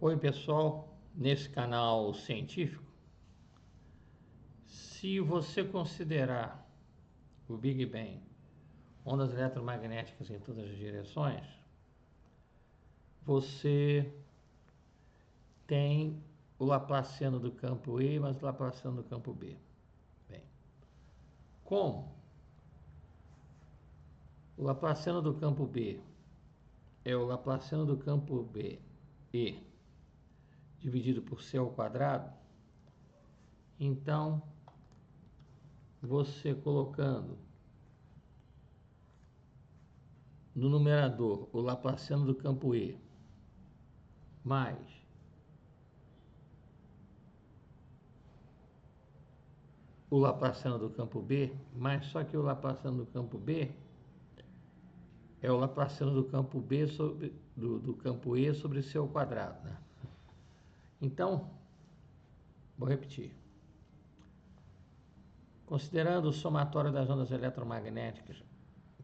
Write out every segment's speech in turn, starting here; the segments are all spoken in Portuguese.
Oi pessoal, nesse canal científico, se você considerar o Big Bang ondas eletromagnéticas em todas as direções, você tem o Laplaciano do campo E mais o Laplaciano do campo B. Bem, como o Laplaciano do campo B é o Laplaciano do campo B E dividido por C ao quadrado, então você colocando no numerador o Laplaciano do campo E mais o Laplaciano do campo B, mas só que o Laplaciano do campo B é o Laplaciano do campo B sobre, do campo E sobre C ao quadrado, né? Então, vou repetir. Considerando o somatório das ondas eletromagnéticas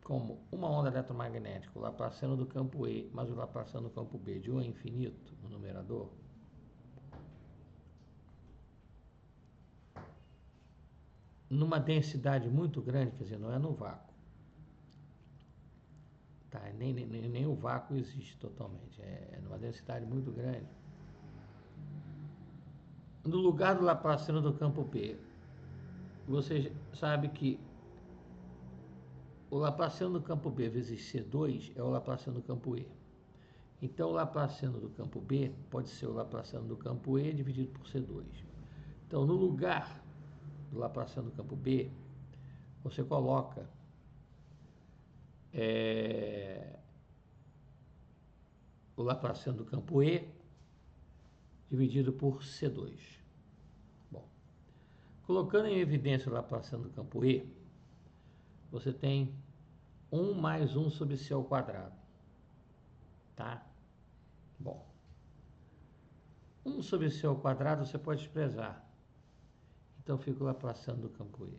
como uma onda eletromagnética, o Laplaciano do campo E mais o Laplaciano do campo B de 1 a infinito no numerador, numa densidade muito grande, quer dizer, não é no vácuo, tá? Nem o vácuo existe totalmente, é numa densidade muito grande. No lugar do Laplaciano do campo B, você sabe que o Laplaciano do campo B vezes C2 é o Laplaciano do campo E. Então, o Laplaciano do campo B pode ser o Laplaciano do campo E dividido por C2. Então, no lugar do Laplaciano do campo B, você coloca o Laplaciano do campo E dividido por C2. Bom, colocando em evidência o Laplaciano do campo E, você tem 1 mais 1 sobre C ao quadrado. Tá? Bom, 1 sobre C ao quadrado você pode desprezar. Então fica o Laplaciano do campo E.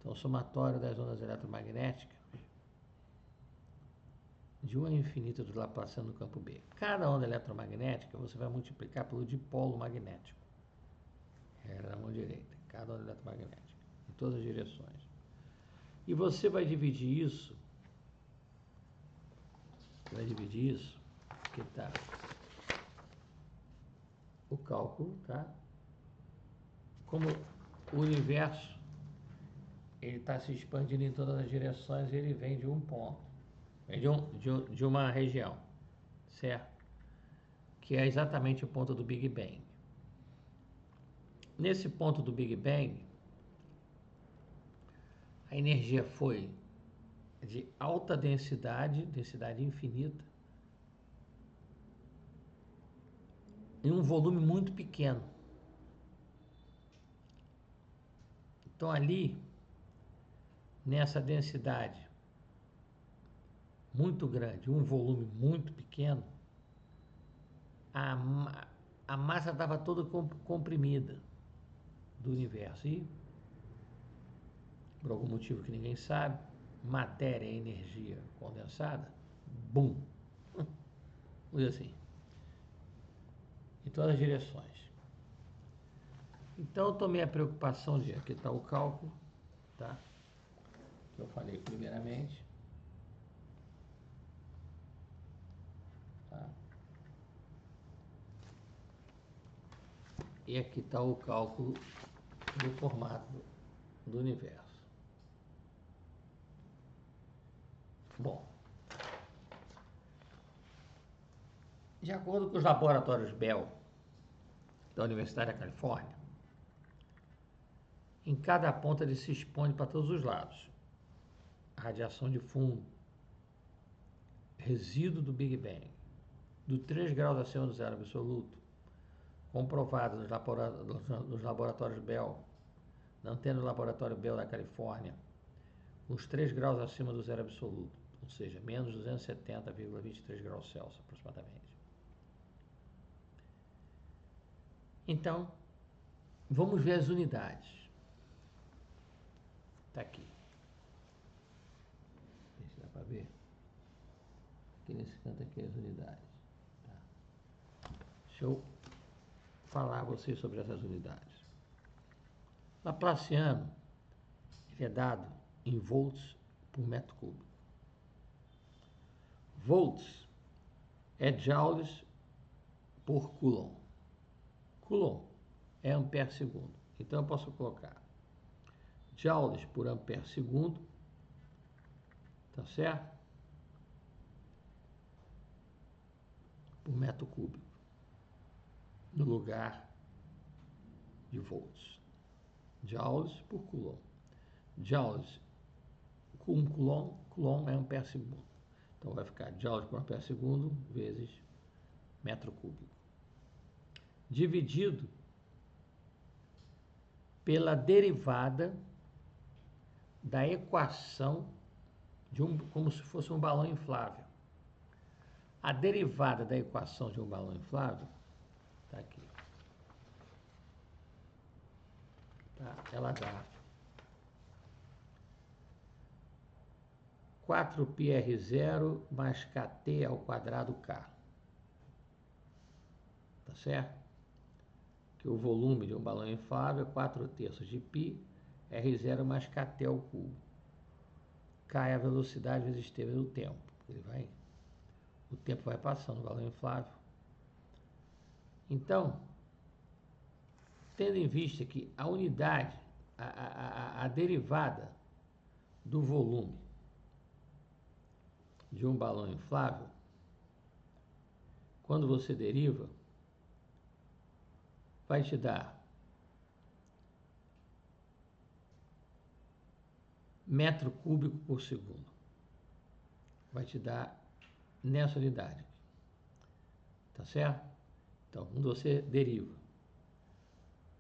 Então, o somatório das ondas eletromagnéticas de 1 a infinito do Laplaciano do campo B. Cada onda eletromagnética você vai multiplicar pelo dipolo magnético. É na mão direita. Cada onda eletromagnética. Em todas as direções. E você vai dividir isso. Que tá o cálculo, tá? Como o universo ele está se expandindo em todas as direções, ele vem de um ponto, vem de uma região, certo? Que é exatamente o ponto do Big Bang. Nesse ponto do Big Bang, a energia foi de alta densidade, densidade infinita, em um volume muito pequeno. Então ali, nessa densidade muito grande, um volume muito pequeno, a massa estava toda comprimida do universo. E, por algum motivo que ninguém sabe, matéria e energia condensada, bum! Foi assim. Em todas as direções. Então eu tomei a preocupação de, aqui está o cálculo, tá? Que eu falei primeiramente. Tá? E aqui está o cálculo do formato do universo. Bom, de acordo com os laboratórios Bell da Universidade da Califórnia, em cada ponta ele se expõe para todos os lados. A radiação de fundo, resíduo do Big Bang, do 3 graus acima do zero absoluto, comprovado nos laboratórios Bell, na antena do laboratório Bell da Califórnia, uns 3 graus acima do zero absoluto, ou seja, menos 270,23 graus Celsius aproximadamente. Então, vamos ver as unidades. Está aqui. Ver se dá para ver. Aqui nesse canto aqui as unidades. Tá. Deixa eu falar a vocês sobre essas unidades. Laplaciano, ele é dado em volts por metro cúbico. Volts é joules por coulomb. Coulomb é ampere segundo. Então eu posso colocar joules por ampere segundo, tá certo? Por metro cúbico, no lugar de volts. Joules por coulomb. Joules com coulomb, coulomb é ampere segundo. Então vai ficar joules por ampere segundo vezes metro cúbico, dividido pela derivada da equação de como se fosse um balão inflável. A derivada da equação de um balão inflável está aqui. Tá? Ela dá 4πr0 mais kt ao quadrado k. Tá certo? Que o volume de um balão inflável é 4/3 de π r0 mais kt ao cubo. K é a velocidade vezes t vezes o tempo. O tempo vai passando, o balão inflável. Então, tendo em vista que a unidade, a derivada do volume de um balão inflável, quando você deriva, vai te dar metro cúbico por segundo. Vai te dar nessa unidade. Tá certo? Então, quando você deriva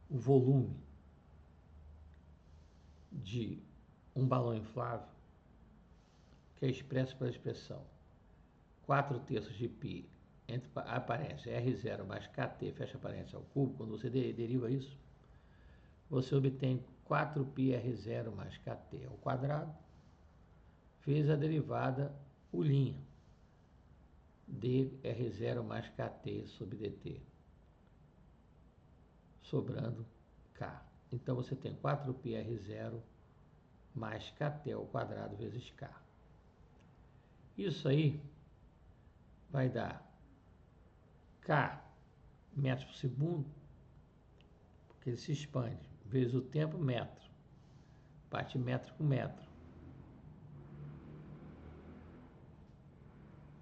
o volume de um balão inflável, que é expresso pela expressão 4/3 de π entre a parênteses R0 mais KT, fecha a parênteses ao cubo, quando você deriva isso, você obtém 4πr0 mais KT ao quadrado, vezes a derivada U', dr0 mais KT sobre dt, sobrando K. Então você tem 4πr0 mais KT ao quadrado vezes K. Isso aí vai dar K metros por segundo, porque ele se expande, vezes o tempo, metro. Bate metro com metro.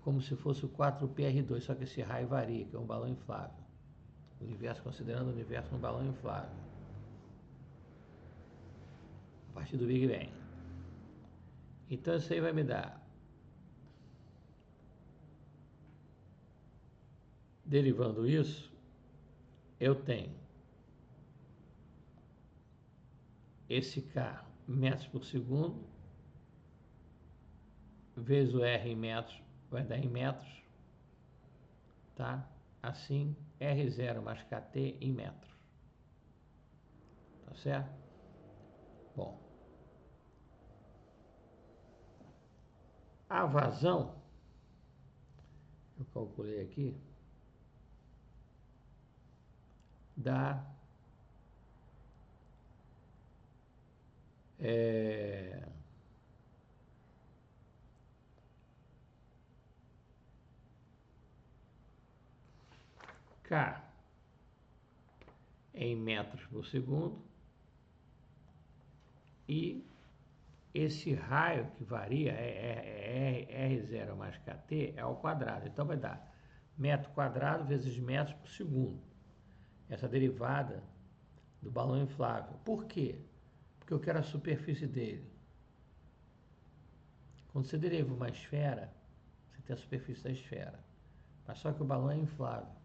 Como se fosse o 4πr2, só que esse raio varia, que é um balão inflável. O universo, considerando o universo um balão inflável. A partir do Big Bang. Então isso aí vai me dar, derivando isso, eu tenho esse K metros por segundo, vezes o R em metros, vai dar em metros, tá? Assim, R0 mais KT em metros. Tá certo? Bom, a vazão, eu calculei aqui, dá K em metros por segundo, e esse raio que varia é R0 mais KT é ao quadrado. Então vai dar metro quadrado vezes metros por segundo. Essa derivada do balão inflável. Por quê? Porque eu quero a superfície dele. Quando você deriva uma esfera, você tem a superfície da esfera. Mas só que o balão é inflável.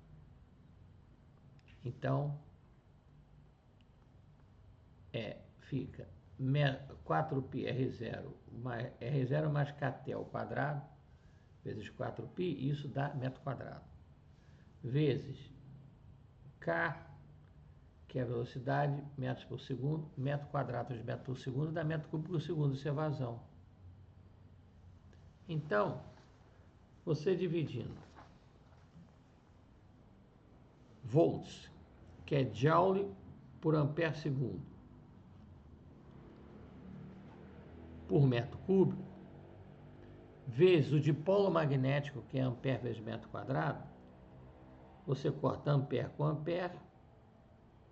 Então, fica 4πr0 mais, R0 mais KT ao quadrado, vezes 4π, e isso dá metro quadrado. Vezes K, que é a velocidade, metros por segundo, metro quadrado de metro por segundo, dá metro cúbico por segundo, isso é vazão. Então, você dividindo volts, que é joule por ampere segundo, por metro cúbico, vezes o dipolo magnético, que é ampere vezes metro quadrado, você corta ampere com ampere,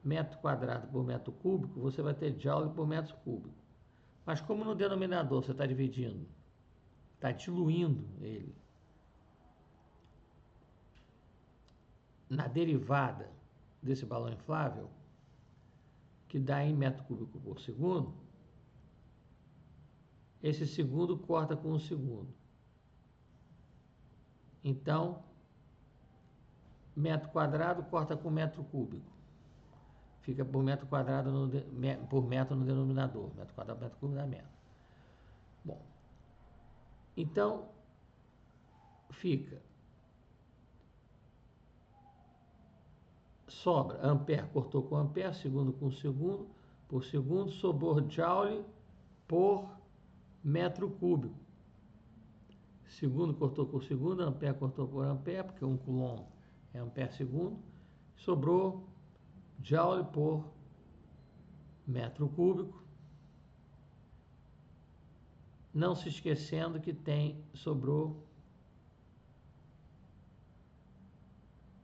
metro quadrado por metro cúbico, você vai ter joule por metro cúbico. Mas como no denominador você está dividindo, está diluindo ele na derivada desse balão inflável, que dá em metro cúbico por segundo, esse segundo corta com o segundo. Então, metro quadrado corta com metro cúbico. Fica por metro quadrado por metro no denominador. Metro quadrado por metro cúbico dá metro. Bom, então, fica. Sobra, ampere cortou com ampere, segundo com segundo, por segundo, sobrou joule por metro cúbico. Segundo cortou com segundo, ampere cortou por ampere, porque um coulomb é ampere segundo, sobrou joule por metro cúbico, não se esquecendo que sobrou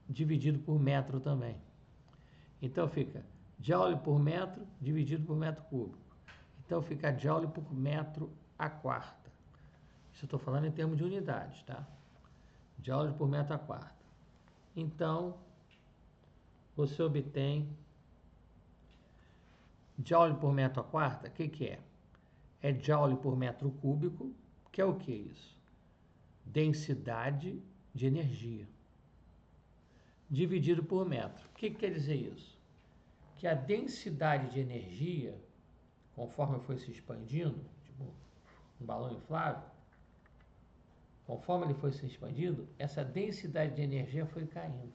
dividido por metro também. Então fica joule por metro dividido por metro cúbico. Então fica joule por metro a quarta. Isso eu estou falando em termos de unidades, tá? Joule por metro a quarta. Então, você obtém joule por metro a quarta, o que é? É joule por metro cúbico, que é o que isso? Densidade de energia, dividido por metro. O que quer dizer isso? Que a densidade de energia, conforme foi se expandindo, tipo um balão inflável, conforme ele foi se expandindo, essa densidade de energia foi caindo.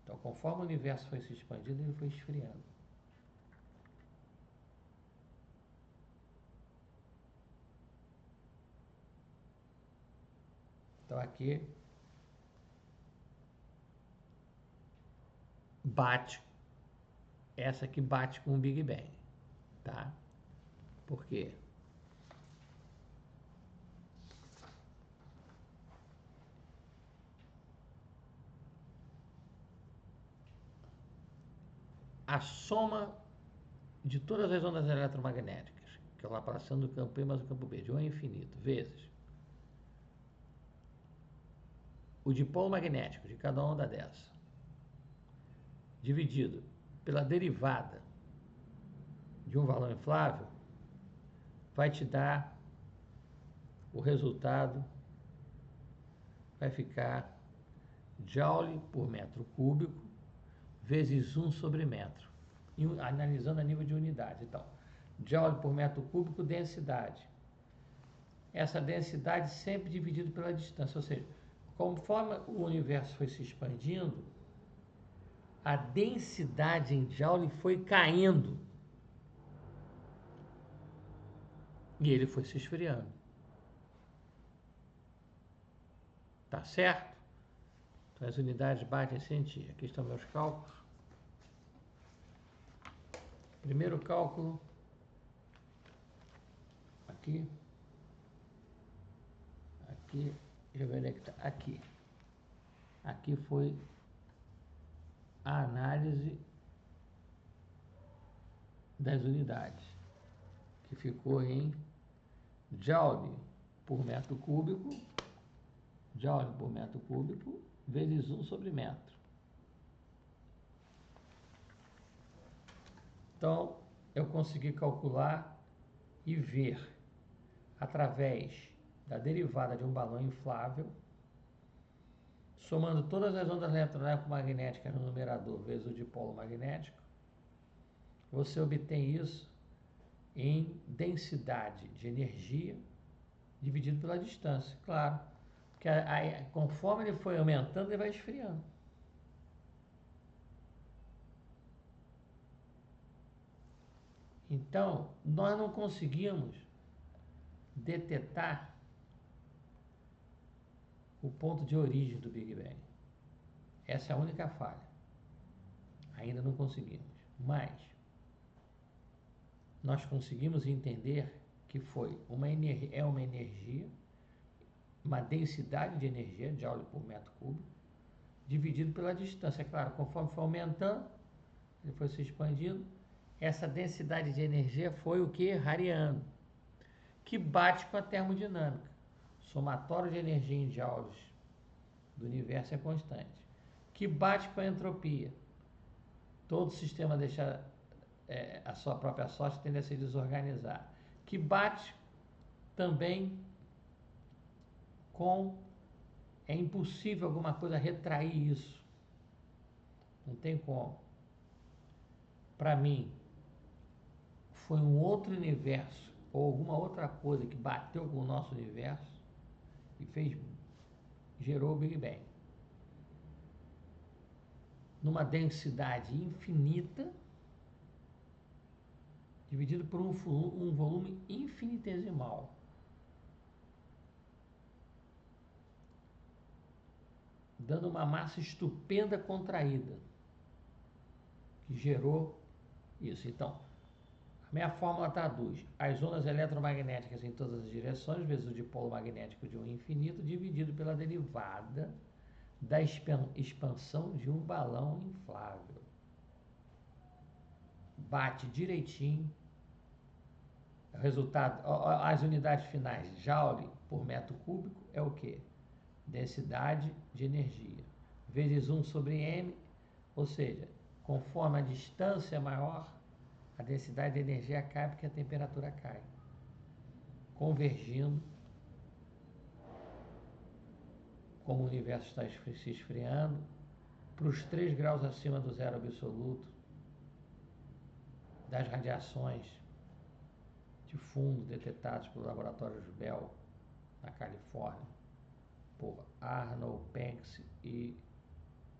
Então, conforme o universo foi se expandindo, ele foi esfriando. Então, aqui essa aqui bate com o Big Bang, tá? Por quê? A soma de todas as ondas eletromagnéticas, que é a laplaciana do campo E mais o campo B, de 1 a infinito, vezes o dipolo magnético de cada onda dessa, dividido pela derivada de um valor inflável, vai te dar o resultado, vai ficar joule por metro cúbico vezes 1 sobre metro, analisando a nível de unidade. Então, joule por metro cúbico, densidade. Essa densidade sempre dividido pela distância, ou seja, conforme o universo foi se expandindo, a densidade em joule foi caindo e ele foi se esfriando. Tá certo? Então as unidades batem sem ti. Aqui estão meus cálculos. Primeiro cálculo, aqui, deixa eu ver onde é que está, aqui. Aqui foi a análise das unidades, que ficou em joule por metro cúbico, vezes 1 sobre metro. Então, eu consegui calcular e ver, através da derivada de um balão inflável, somando todas as ondas eletromagnéticas no numerador vezes o dipolo magnético, você obtém isso em densidade de energia dividido pela distância. Claro, porque conforme ele foi aumentando, ele vai esfriando. Então, nós não conseguimos detectar o ponto de origem do Big Bang. Essa é a única falha. Ainda não conseguimos. Mas nós conseguimos entender que foi uma energia, uma densidade de energia, joule por metro cúbico, dividido pela distância. É claro, conforme foi aumentando, ele foi se expandindo, essa densidade de energia foi o que? Rareando, que bate com a termodinâmica. O somatório de energia em joules do universo é constante, que bate com a entropia. Todo sistema deixa a sua própria sorte, tende a se desorganizar, que bate também com... É impossível alguma coisa retrair isso. Não tem como. Para mim, foi um outro universo ou alguma outra coisa que bateu com o nosso universo e gerou o Big Bang. Numa densidade infinita, dividido por um volume infinitesimal. Dando uma massa estupenda contraída, que gerou isso. Então, a minha fórmula traduz as ondas eletromagnéticas em todas as direções, vezes o dipolo magnético de um infinito, dividido pela derivada da expansão de um balão inflável. Bate direitinho. O resultado, as unidades finais, joule por metro cúbico, é o quê? Densidade de energia, vezes 1 sobre m, ou seja, conforme a distância é maior, a densidade de energia cai porque a temperatura cai, convergindo, como o universo está se esfriando, para os 3 graus acima do zero absoluto, das radiações de fundo detectadas pelos laboratórios Bell, na Califórnia, por Arnold Banks e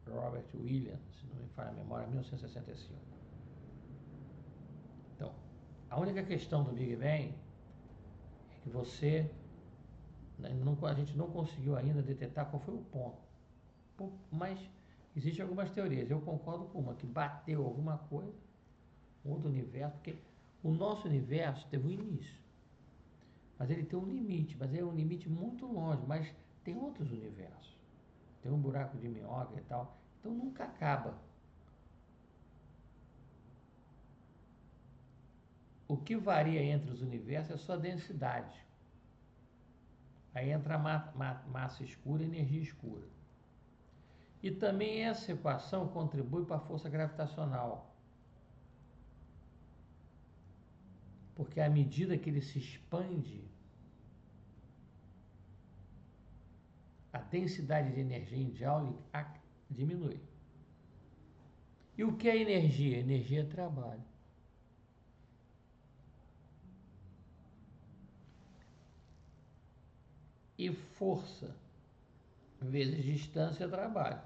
Robert Williams, se não me falha a memória, 1965. Então, a única questão do Big Bang é que a gente não conseguiu ainda detectar qual foi o ponto. Mas existem algumas teorias. Eu concordo com uma, que bateu alguma coisa, outro universo, porque o nosso universo teve um início. Mas ele tem um limite, mas é um limite muito longe, mas tem outros universos. Tem um buraco de minhoca e tal, então nunca acaba. O que varia entre os universos é a sua densidade. Aí entra a massa escura e energia escura. E também essa equação contribui para a força gravitacional. Porque à medida que ele se expande, a densidade de energia em Joule diminui. E o que é energia? Energia é trabalho. E força vezes distância é trabalho.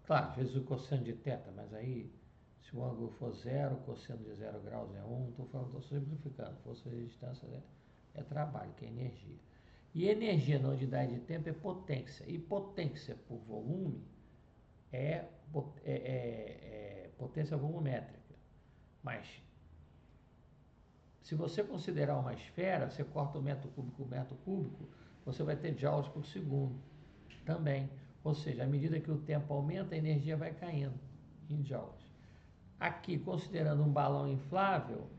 Claro, vezes o cosseno de θ, mas aí, se o ângulo for 0, o cosseno de 0 graus é 1, estou simplificando. Força vezes distância é trabalho, que é energia. E energia na unidade de tempo é potência. E potência por volume é potência volumétrica. Mas, se você considerar uma esfera, você corta o metro cúbico, você vai ter joules por segundo também. Ou seja, à medida que o tempo aumenta, a energia vai caindo em joules. Aqui, considerando um balão inflável,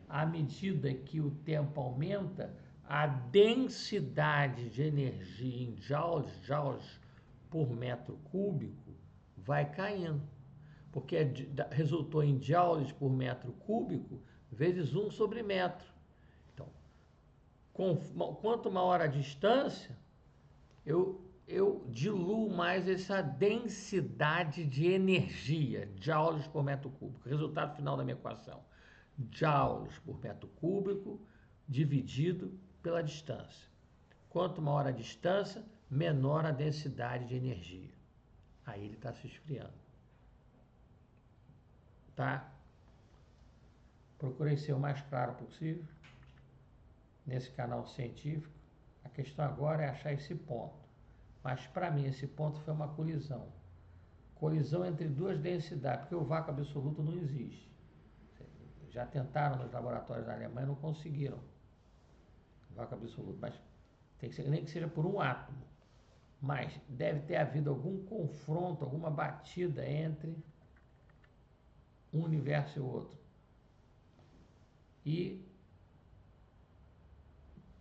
à medida que o tempo aumenta, a densidade de energia em joules por metro cúbico, vai caindo. Porque resultou em joules por metro cúbico vezes 1 sobre metro. Então, quanto maior a distância, eu diluo mais essa densidade de energia, joules por metro cúbico. Resultado final da minha equação: joules por metro cúbico dividido pela distância. Quanto maior a distância, menor a densidade de energia. Aí ele está se esfriando. Tá? Procurei ser o mais claro possível. nesse canal científico. A questão agora é achar esse ponto. Mas para mim esse ponto foi uma colisão. Colisão entre duas densidades, porque o vácuo absoluto não existe. Já tentaram nos laboratórios da Alemanha, não conseguiram vácuo absoluto, mas tem que ser, nem que seja por um átomo. Mas deve ter havido algum confronto, alguma batida entre um universo e o outro. E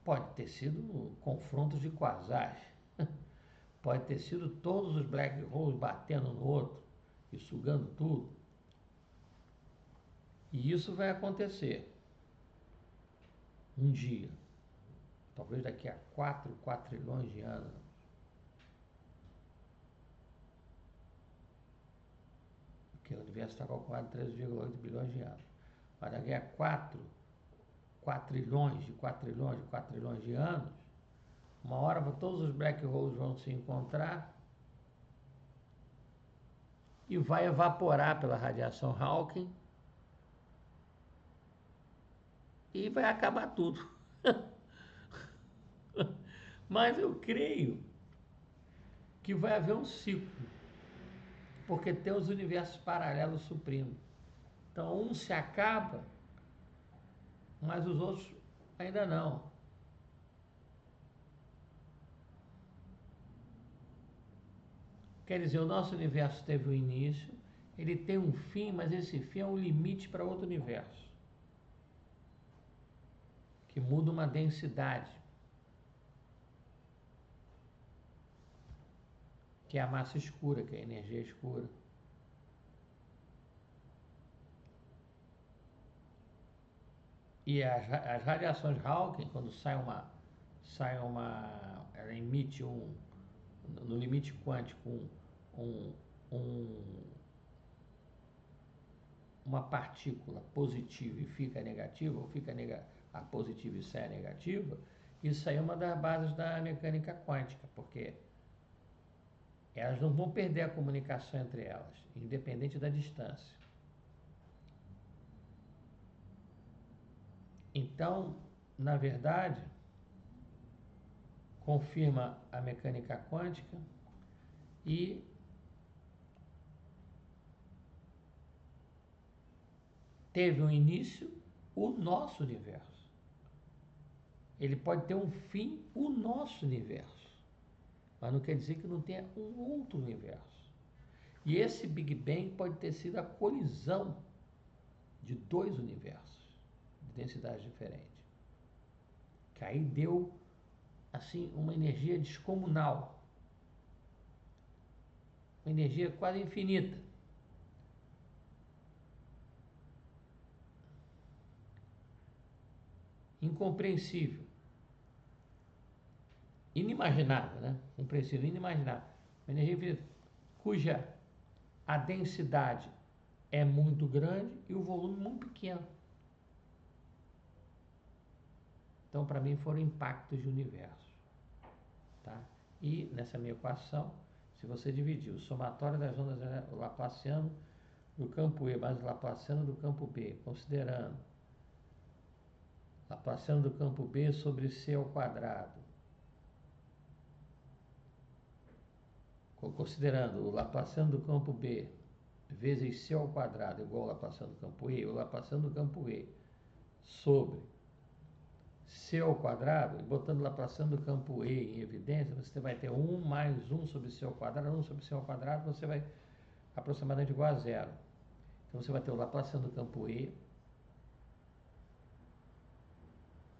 pode ter sido confrontos de quasares. Pode ter sido todos os black holes batendo no outro e sugando tudo. E isso vai acontecer um dia, talvez daqui a 4 trilhões de anos. Porque o universo está calculado em 13,8 bilhões de anos. Mas daqui a 4 trilhões de anos, uma hora todos os black holes vão se encontrar e vai evaporar pela radiação Hawking e vai acabar tudo. Mas eu creio que vai haver um ciclo, porque tem os universos paralelos suprindo. Então um se acaba, mas os outros ainda não. Quer dizer, o nosso universo teve um início, ele tem um fim, mas esse fim é um limite para outro universo, que muda uma densidade, que é a massa escura, que é a energia escura. E as radiações Hawking, quando ela emite no limite quântico, uma partícula positiva e fica negativa, ou fica a positiva e sai a negativa, isso aí é uma das bases da mecânica quântica, porque elas não vão perder a comunicação entre elas, independente da distância. Então, na verdade, confirma a mecânica quântica e teve um início o nosso universo. Ele pode ter um fim o nosso universo, mas não quer dizer que não tenha um outro universo. E esse Big Bang pode ter sido a colisão de dois universos de densidades diferentes, que aí deu assim uma energia descomunal, uma energia quase infinita. Incompreensível, inimaginável, né? Compreensível, inimaginável. Uma energia infinita, cuja a densidade é muito grande e o volume muito pequeno. Então, para mim, foram impactos de universo. Tá? E nessa minha equação, se você dividir o somatório das ondas laplaciano do campo E mais o laplaciano do campo B, considerando laplaciano do campo B sobre C ao quadrado, considerando o laplaciano do campo B vezes C ao quadrado igual ao laplaciano do campo E, o laplaciano do campo E sobre C ao quadrado, e botando o laplaciano do campo E em evidência, você vai ter 1 mais 1 sobre C ao quadrado, 1 sobre C ao quadrado, você vai aproximadamente igual a zero. Então você vai ter o laplaciano do campo E,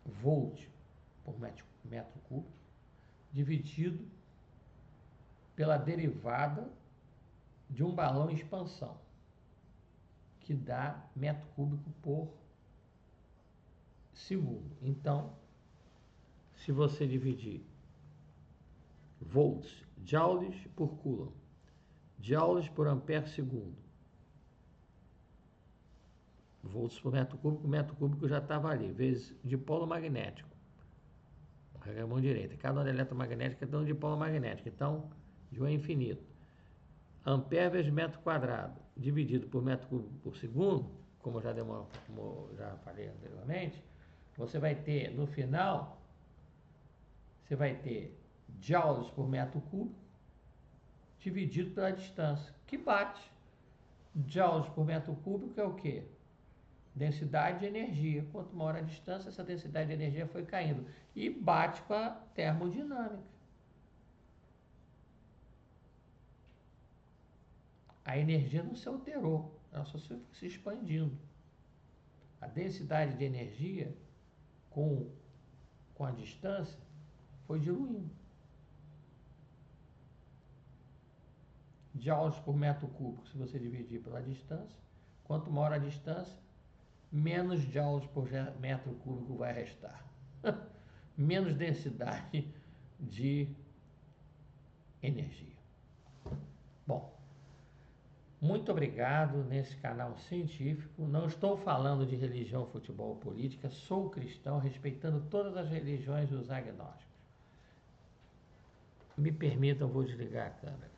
volt por metro cúbico, dividido pela derivada de um balão em expansão, que dá metro cúbico por segundo. Então, se você dividir volts, joules por coulomb, joules por ampere segundo, volts por metro cúbico já estava ali, vezes dipolo magnético, a mão direita, cada onda eletromagnética tem um dipolo magnético, então, de 1 a infinito. Ampere vezes metro quadrado, dividido por metro cúbico por segundo, como eu já falei anteriormente, você vai ter, no final, você vai ter joules por metro cúbico dividido pela distância, que bate. Joules por metro cúbico é o quê? Densidade de energia. Quanto maior a distância, essa densidade de energia foi caindo. E bate com a termodinâmica. A energia não se alterou, ela só se expandindo. A densidade de energia com a distância foi diluindo. Joules por metro cúbico, se você dividir pela distância, quanto maior a distância, menos joules por metro cúbico vai restar. Menos densidade de energia. Bom, muito obrigado nesse canal científico. Não estou falando de religião, futebol ou política, sou cristão, respeitando todas as religiões e os agnósticos. Me permitam, vou desligar a câmera.